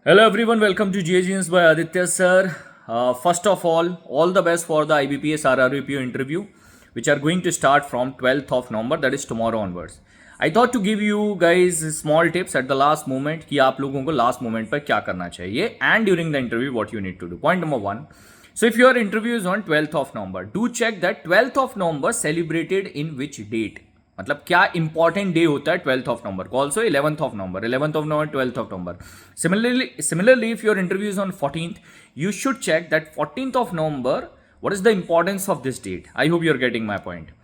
Hello everyone, welcome to GAGNs by Aditya sir. First of all the best for the IBPS RRBPO interview, which are going to start from 12th of November, that is tomorrow onwards. I thought to give you guys small tips at the last moment कि आप लोगों को last moment पर क्या करना चाहिए and during the interview what you need to do. Point number one. So if your interview is on 12th of November, do check that 12th of November celebrated in which date. मतलब क्या important day होता है 12th of November को. Also 11th of November, 11th of November, 12th of November. Similarly, if your interview is on 14th, you should check that 14th of November, what is the importance of this date. I hope you're getting my point.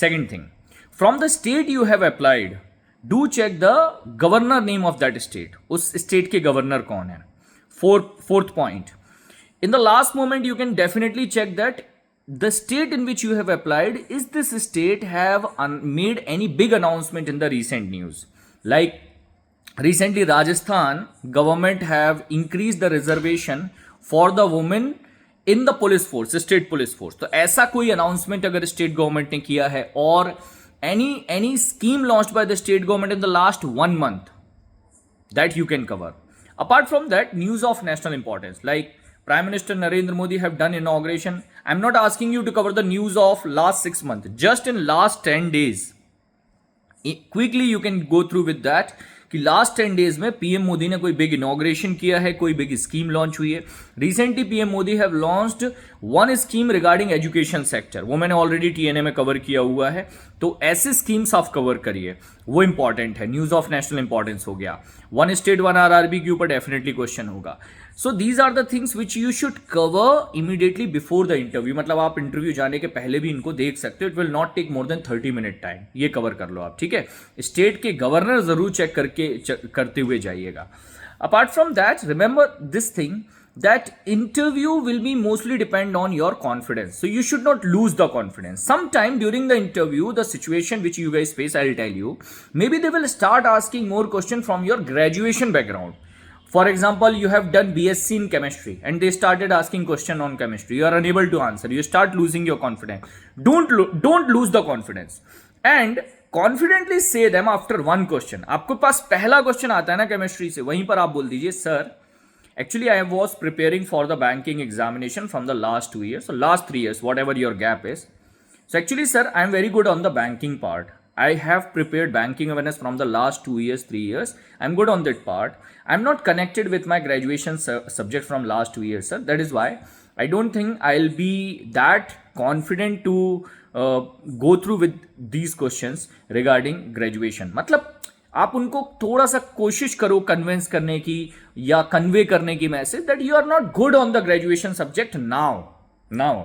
Second thing, from the state you have applied, do check the governor name of that state. उस state के governor कौन है. Fourth point, in the last moment you can definitely check that the state in which you have applied, is this state have made any big announcement in the recent news. Like recently Rajasthan government have increased the reservation for the women in the police force, state police force. तो ऐसा कोई announcement अगर state government ने किया है, और any scheme launched by the state government in the last 1 month, that you can cover. Apart from that, news of national importance like Prime Minister Narendra Modi have done inauguration. I'm not asking you to cover the news of last 6 months, just in last 10 days. Quickly you can go through with that कि last 10 days में PM Modi ने कोई big inauguration किया है, कोई big scheme launch हुई है. Recently PM Modi have launched one scheme regarding education sector. वो मैंने ऑलरेडी टीएनए में कवर किया हुआ है, तो ऐसे स्कीम्स आप कवर करिए, वो इंपॉर्टेंट है. न्यूज ऑफ नेशनल इंपॉर्टेंस हो गया. वन स्टेट वन आरआरबी के ऊपर डेफिनेटली क्वेश्चन होगा. So these are the things which you should cover immediately before the interview. मतलब आप इंटरव्यू जाने के पहले भी इनको देख सकते हो. It will not take more than 30 minute time. ये कवर कर लो आप, ठीक है. स्टेट के गवर्नर जरूर चेक करते हुए जाइएगा. Apart from that, remember this thing that interview will be mostly depend on your confidence, so you should not lose the confidence. Sometime during the interview, the situation which you guys face, I'll tell you, maybe they will start asking more question from your graduation background. For example, you have done BSc in chemistry and they started asking question on chemistry. You are unable to answer, you start losing your confidence. Don't lose the confidence and confidently say them after one question. आपको पास पहला question आता है ना chemistry से, वहीं पर आप बोल दीजिए sir, actually I was preparing for the banking examination from the last 2 years, so last 3 years, whatever your gap is. So actually sir, I am very good on the banking part. I have prepared banking awareness from the last 2 years, 3 years. I'm good on that part. I'm not connected with my graduation subject from last 2 years, sir. That is why I don't think I'll be that confident to go through with these questions regarding graduation. मतलब आप उनको थोड़ा सा कोशिश करो convince करने की या कन्वे करने की message that you are not good on the graduation subject now.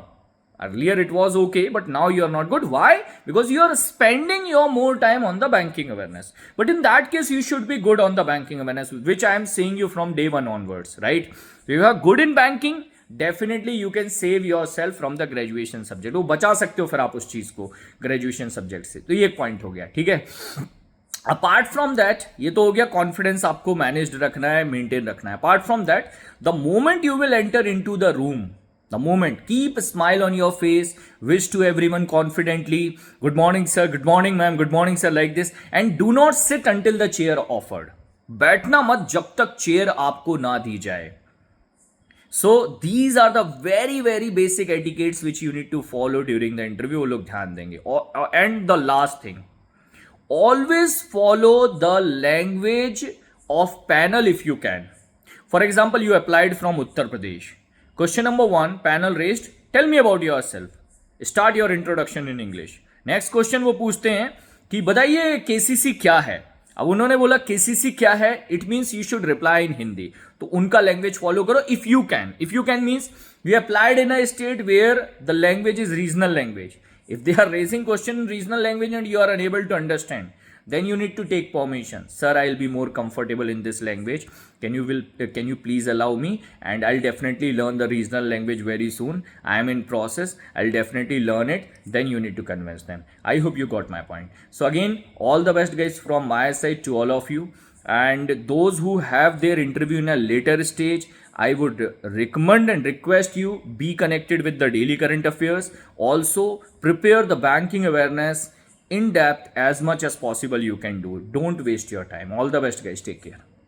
Earlier it was okay, but now you are not good. Why? Because you are spending your more time on the banking awareness. But in that case, you should be good on the banking awareness, which I am saying you from day one onwards, right? If you are good in banking, definitely you can save yourself from the graduation subject. वो बचा सकते हो फिर आप उस चीज को graduation subject से. तो ये पॉइंट हो गया, ठीक है. अपार्ट फ्रॉम दैट, ये तो हो गया कॉन्फिडेंस आपको मैनेज रखना है, मेंटेन रखना है. Apart from that, the moment you will enter into the room, the moment, keep a smile on your face, wish to everyone confidently, good morning sir, good morning ma'am, good morning sir, like this, and do not sit until the chair offered. बैठना मत जब तक chair आपको ना दी जाए. So these are the very very basic etiquettes which you need to follow during the interview. वो लोग ध्यान देंगे. And the last thing, always follow the language of panel if you can. For example, you applied from Uttar Pradesh. Question number 1, panel raised, tell me about yourself. Start your introduction in English. Next question वो पूछते हैं कि बताइए KCC क्या है. अब उन्होंने बोला केसीसी क्या है, it means you should reply in Hindi. तो उनका लैंग्वेज फॉलो करो if you can. If you can means we applied in a state where the language is regional language. If they are raising question in regional language and you are unable to understand, then you need to take permission. Sir, I'll be more comfortable in this language. Can you please allow me? And I'll definitely learn the regional language very soon. I am in process. I'll definitely learn it. Then you need to convince them. I hope you got my point. So again, all the best guys from my side to all of you. And those who have their interview in a later stage, I would recommend and request you be connected with the daily current affairs. Also prepare the banking awareness in depth as much as possible you can do. Don't waste your time. All the best guys. Take care.